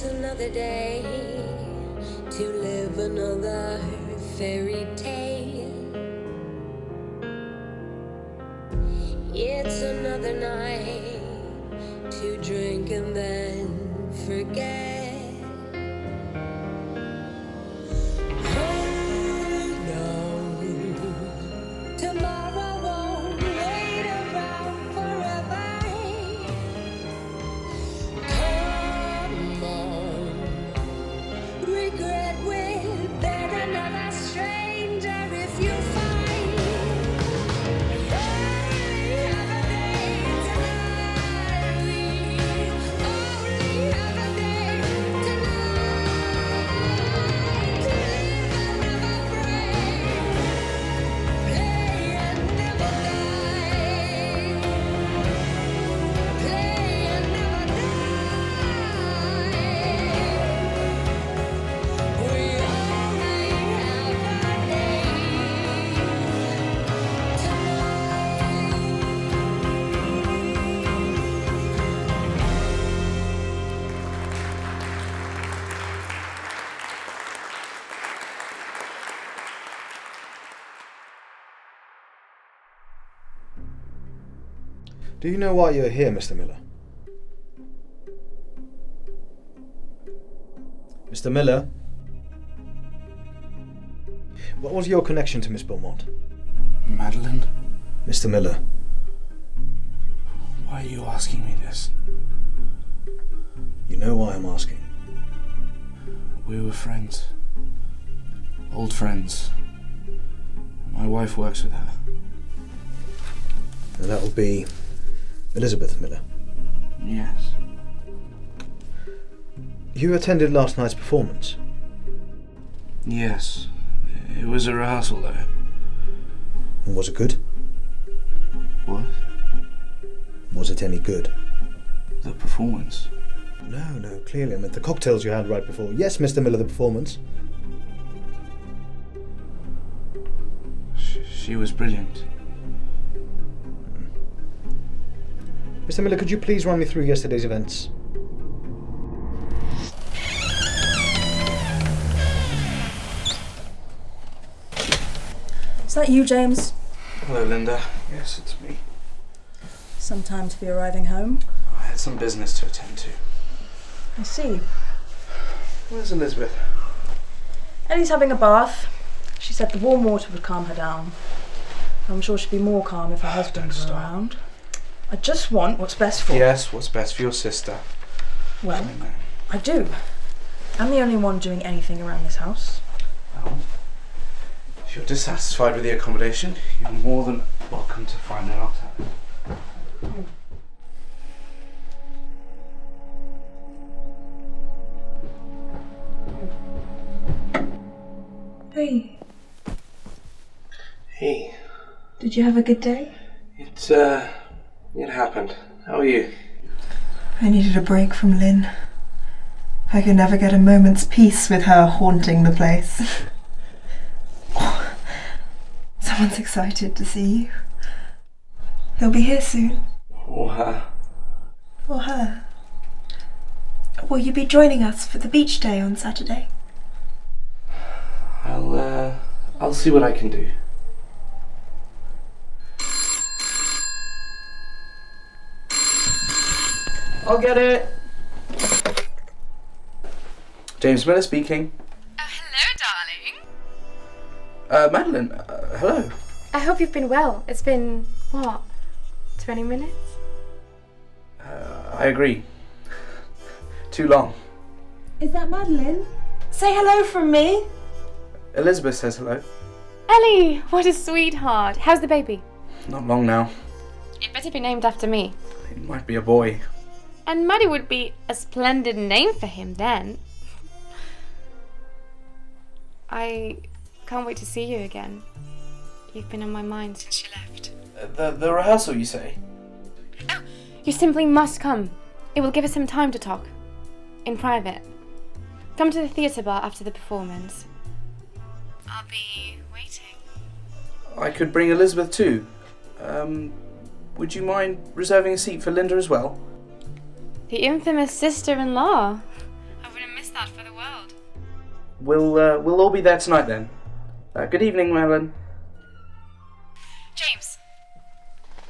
another day to live another fairy tale. It's another night to drink and then forget. Tomorrow won't wait around forever. Come on, regret will bed another stranger if you find only have a day tonight. Only have a day tonight to live and never break. Play and never die. Play and never die. We only have a day Do you know why you're here, Mr. Miller? Mr. Miller? What was your connection to Miss Beaumont? Madeleine? Mr. Miller? Why are you asking me this? You know why I'm asking. We were friends. Old friends. My wife works with her. And that will be Elizabeth Miller. Yes. You attended last night's performance? Yes. It was a rehearsal though. And was it good? What? Was it any good? The performance? No, clearly. I meant the cocktails you had right before. Yes, Mr. Miller, the performance. She was brilliant. Mr. Miller, could you please run me through yesterday's events? Is that you, James? Hello, Linda. Yes, it's me. Some time to be arriving home. I had some business to attend to. I see. Where's Elizabeth? Ellie's having a bath. She said the warm water would calm her down. I'm sure she'd be more calm if her husband were around. I just want what's best for her. Yes, what's best for your sister. Well, I do. I'm the only one doing anything around this house. Well, if you're dissatisfied with the accommodation, you're more than welcome to find an alternative. Hey. Hey. Did you have a good day? It happened. How are you? I needed a break from Lynn. I could never get a moment's peace with her haunting the place. Oh, someone's excited to see you. He'll be here soon. Or her. Or her. Will you be joining us for the beach day on Saturday? I'll see what I can do. I'll get it. James Miller speaking. Oh, hello, darling. Madeleine, hello. I hope you've been well. It's been, what, 20 minutes? I agree. Too long. Is that Madeleine? Say hello from me. Elizabeth says hello. Ellie, what a sweetheart. How's the baby? Not long now. It better be named after me. It might be a boy. And Maddie would be a splendid name for him then. I can't wait to see you again. You've been on my mind since you left. The rehearsal, you say? Oh, you simply must come. It will give us some time to talk. In private. Come to the theatre bar after the performance. I'll be waiting. I could bring Elizabeth too. Would you mind reserving a seat for Linda as well? The infamous sister-in-law. I wouldn't that for the world. We'll all be there tonight then. Good evening, Madeleine. James,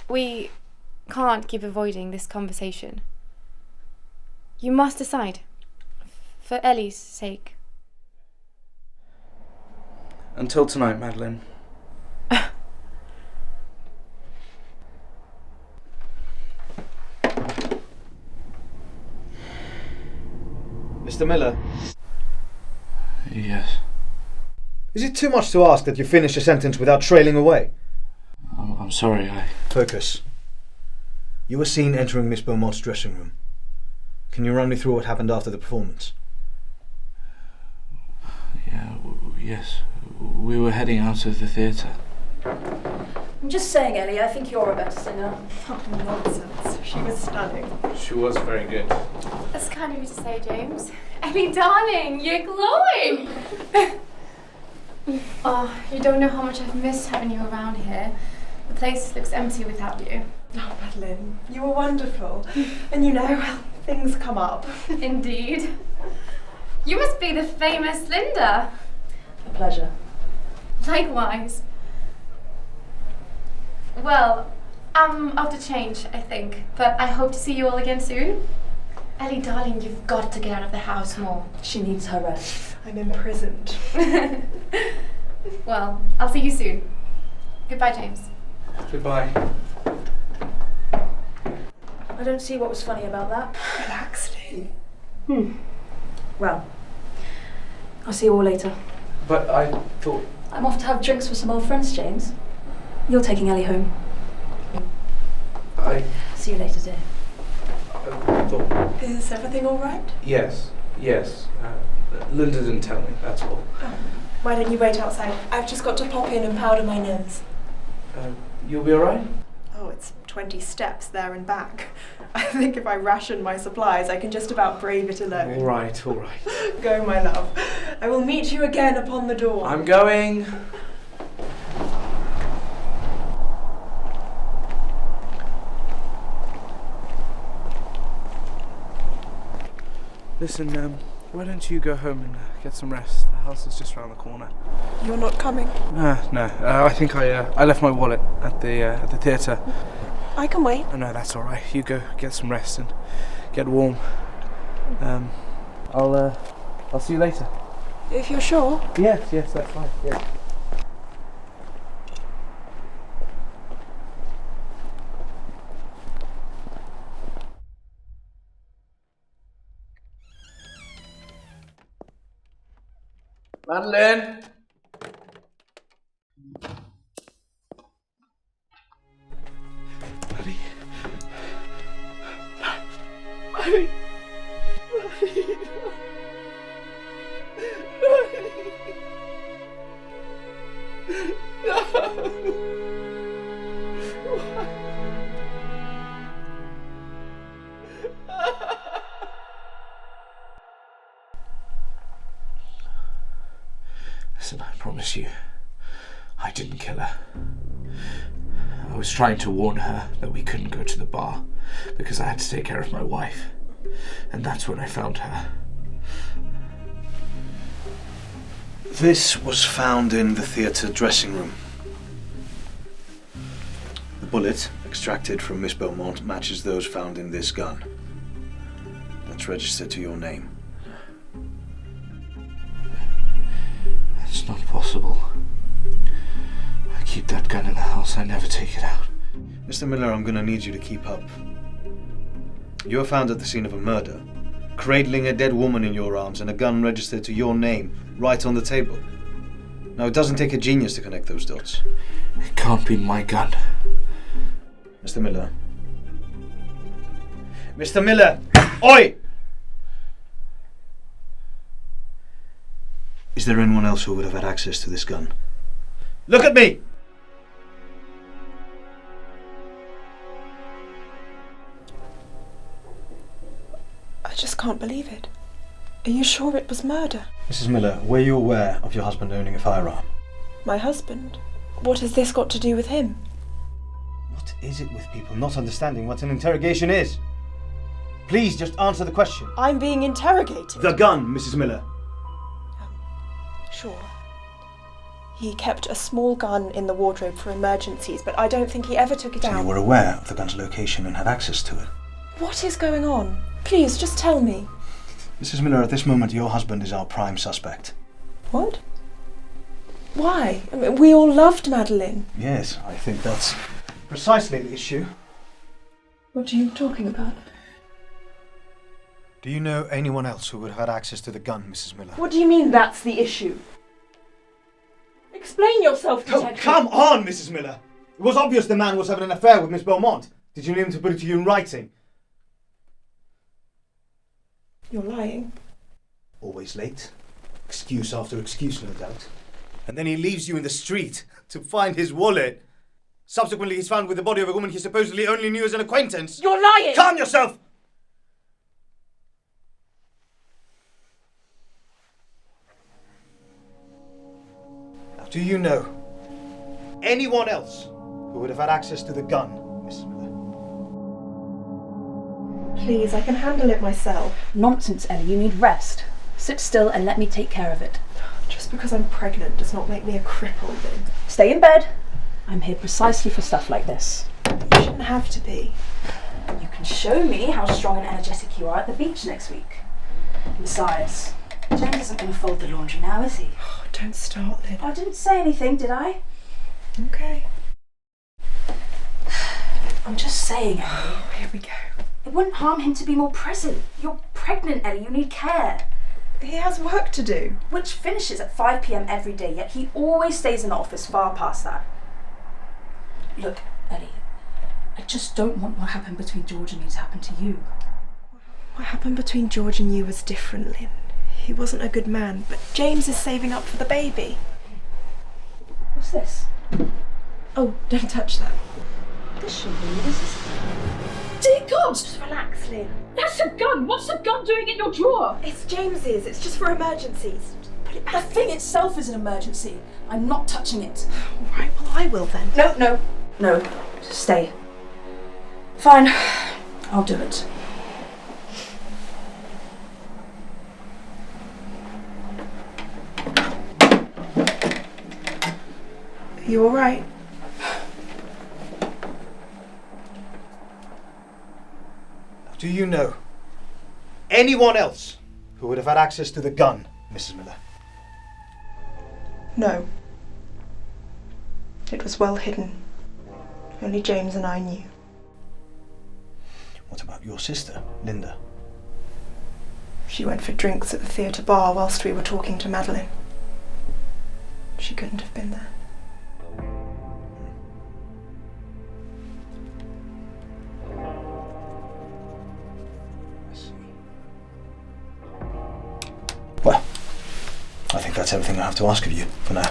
we can't keep avoiding this conversation. You must decide, for Ellie's sake. Until tonight, Madeleine. Mr. Miller, Yes. is it too much to ask that you finish a sentence without trailing away? I'm sorry, Focus. You were seen entering Miss Beaumont's dressing room. Can you run me through what happened after the performance? Yes. We were heading out of the theatre. I'm just saying, Ellie, I think you're a better singer. Oh, nonsense. She was stunning. She was very good. That's kind of you to say, James. Ellie, darling, you're glowing! Oh, you don't know how much I've missed having you around here. The place looks empty without you. Oh, Madeleine, you were wonderful. And you know, well, things come up. Indeed. You must be the famous Linda. A pleasure. Likewise. Well, I'm off to change, I think, but I hope to see you all again soon. Ellie, darling, you've got to get out of the house more. She needs her rest. I'm imprisoned. Well, I'll see you soon. Goodbye, James. Goodbye. I don't see what was funny about that. Relax, Lynn. Well, I'll see you all later. But I thought... I'm off to have drinks with some old friends, James. You're taking Ellie home. See you later, dear. I thought... Is everything all right? Yes. Linda didn't tell me, that's all. Oh, why don't you wait outside? I've just got to pop in and powder my nose. You'll be alright? Oh, it's 20 steps there and back. I think if I ration my supplies, I can just about brave it alone. All right. Go, my love. I will meet you again upon the door. I'm going. Listen, why don't you go home and get some rest? The house is just round the corner. You're not coming? No. I think I left my wallet at the theatre. I can wait. Oh, no, that's all right. You go get some rest and get warm. I'll see you later. If you're sure. Yes, that's fine. Yes. Madeleine! Maddie! Listen, I promise you, I didn't kill her. I was trying to warn her that we couldn't go to the bar because I had to take care of my wife. And that's when I found her. This was found in the theatre dressing room. The bullet extracted from Miss Beaumont matches those found in this gun. That's registered to your name. It's not possible. I keep that gun in the house, I never take it out. Mr. Miller, I'm going to need you to keep up. You were found at the scene of a murder, cradling a dead woman in your arms and a gun registered to your name right on the table. Now, it doesn't take a genius to connect those dots. It can't be my gun. Mr. Miller. Mr. Miller! Oi! Is there anyone else who would have had access to this gun? Look at me! I just can't believe it. Are you sure it was murder? Mrs. Miller, were you aware of your husband owning a firearm? My husband? What has this got to do with him? What is it with people not understanding what an interrogation is? Please, just answer the question. I'm being interrogated. The gun, Mrs. Miller. Sure. He kept a small gun in the wardrobe for emergencies, but I don't think he ever took it So out. you were aware of the gun's location and had access to it? What is going on? Please, just tell me. Mrs. Miller, at this moment your husband is our prime suspect. What? Why? I mean, we all loved Madeleine. Yes, I think that's precisely the issue. What are you talking about? Do you know anyone else who would have had access to the gun, Mrs. Miller? What do you mean that's the issue? Explain yourself, Detective. Oh, come on, Mrs. Miller! It was obvious the man was having an affair with Miss Beaumont. Did you need him to put it to you in writing? You're lying. Always late. Excuse after excuse, no doubt. And then he leaves you in the street to find his wallet. Subsequently, he's found with the body of a woman he supposedly only knew as an acquaintance. You're lying! Calm yourself! Now, do you know anyone else who would have had access to the gun, Mrs. Miller? Please, I can handle it myself. Nonsense, Ellie. You need rest. Sit still and let me take care of it. Just because I'm pregnant does not make me a cripple, Lynn. Stay in bed. I'm here precisely for stuff like this. You shouldn't have to be. You can show me how strong and energetic you are at the beach next week. Besides, James isn't going to fold the laundry now, is he? Oh, don't start, Lynn. I didn't say anything, did I? Okay. I'm just saying, Ellie. Here we go. It wouldn't harm him to be more present. You're pregnant, Ellie. You need care. He has work to do. Which finishes at 5 p.m. every day, yet he always stays in the office far past that. Look, Ellie, I just don't want what happened between George and me to happen to you. What happened between George and you was different, Lynn. He wasn't a good man, but James is saving up for the baby. What's this? Oh, don't touch that. This should be. This is... Dear God! Just relax, Lynn. That's a gun! What's a gun doing in your drawer? It's James's. It's just for emergencies. Just put it back. The thing itself is an emergency. I'm not touching it. All right, well, I will then. No. Just stay. Fine. I'll do it. Are you all right? Do you know anyone else who would have had access to the gun, Mrs. Miller? No. It was well hidden. Only James and I knew. What about your sister, Linda? She went for drinks at the theatre bar whilst we were talking to Madeleine. She couldn't have been there. Well, I think that's everything I have to ask of you for now.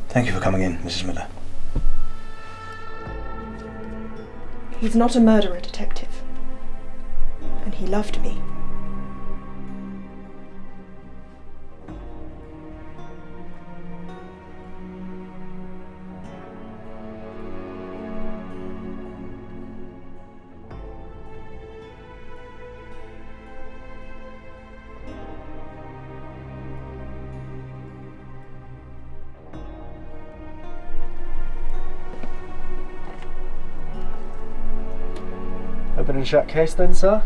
Thank you for coming in, Mrs. Miller. He's not a murderer, Detective. And he loved me. Open and shut case then, sir?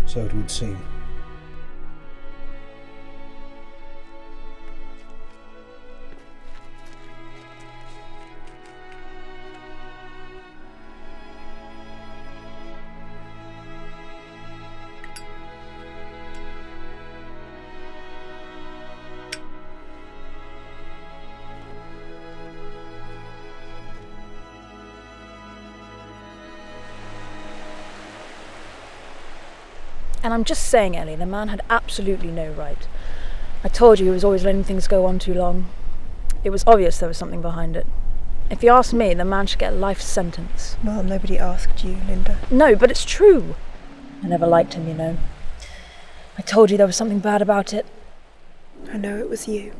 So it would seem. And I'm just saying, Ellie, the man had absolutely no right. I told you he was always letting things go on too long. It was obvious there was something behind it. If you ask me, the man should get a life sentence. Well, nobody asked you, Linda. No, but it's true. I never liked him, you know. I told you there was something bad about it. I know it was you.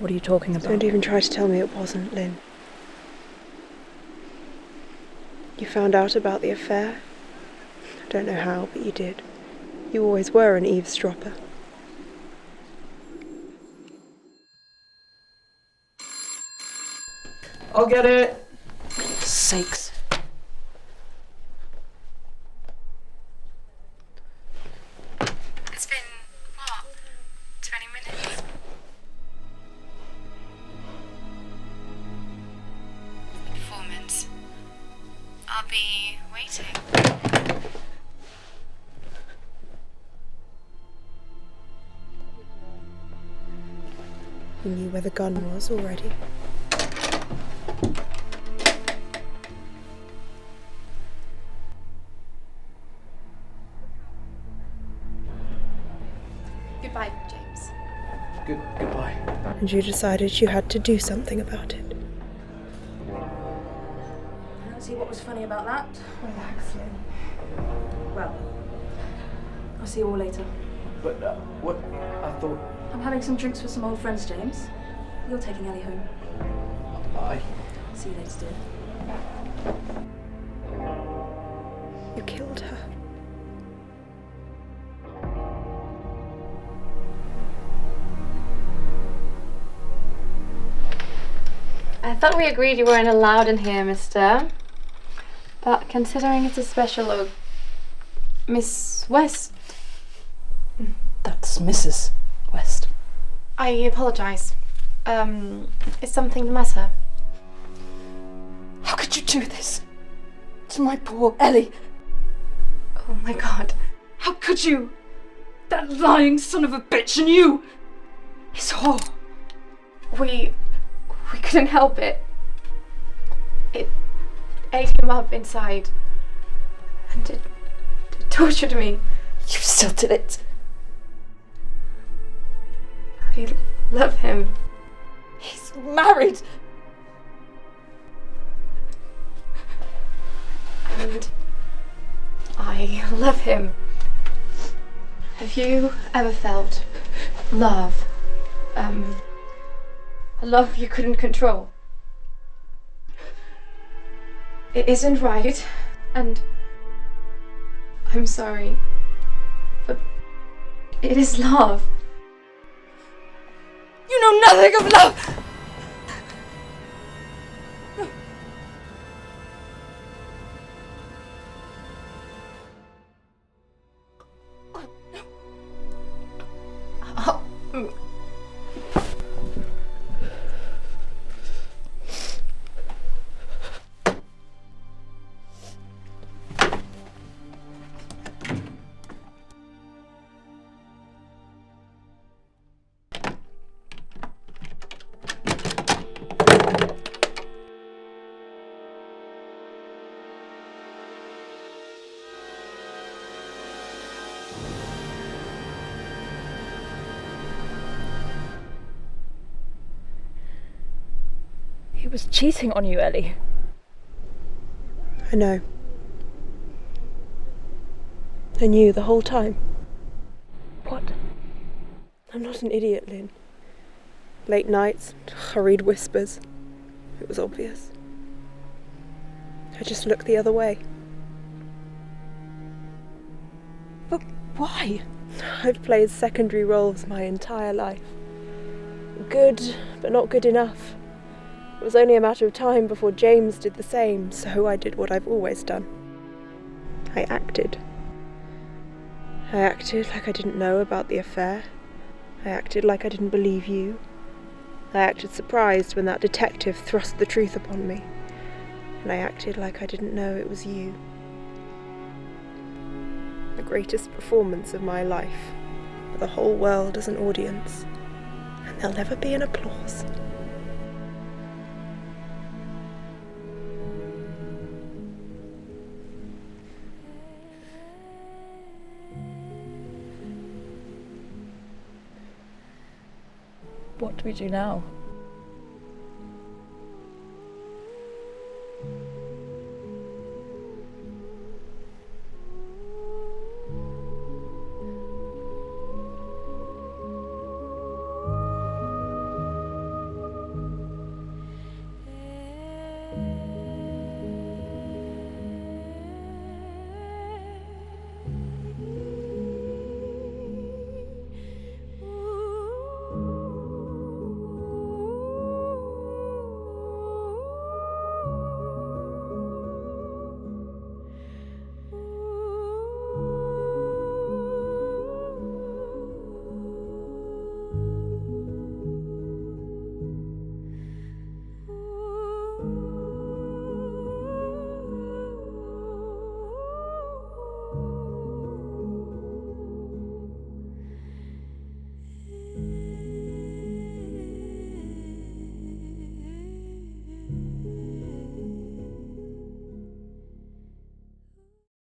What are you talking about? Don't even try to tell me it wasn't, Lynn. You found out about the affair? I don't know how, but you did. You always were an eavesdropper. I'll get it! Sakes. It's been, what, 20 minutes? Performance. I'll be waiting. You knew where the gun was already. Goodbye, James. Goodbye. And you decided you had to do something about it. I don't see what was funny about that. Relax, Lynn. Well, I'll see you all later. But, what? I thought... I'm having some drinks with some old friends, James. You're taking Ellie home. See you later, dear. You killed her. I thought we agreed you weren't allowed in here, mister. But considering it's a special Miss West... That's Mrs. West. I apologise. Is something the matter? How could you do this? To my poor Ellie. Oh my god. How could you? That lying son of a bitch and you! His whore. We couldn't help it. It ate him up inside. And it tortured me. You still did it. I love him. He's married. And I love him. Have you ever felt love? A love you couldn't control? It isn't right, and I'm sorry, but it is love. You know nothing of love! He was cheating on you, Ellie. I know. I knew the whole time. What? I'm not an idiot, Lynn. Late nights, hurried whispers. It was obvious. I just looked the other way. But why? I've played secondary roles my entire life. Good, but not good enough. It was only a matter of time before James did the same, so I did what I've always done. I acted. I acted like I didn't know about the affair. I acted like I didn't believe you. I acted surprised when that detective thrust the truth upon me. And I acted like I didn't know it was you. The greatest performance of my life, with the whole world as an audience. And there'll never be an applause. What do we do now?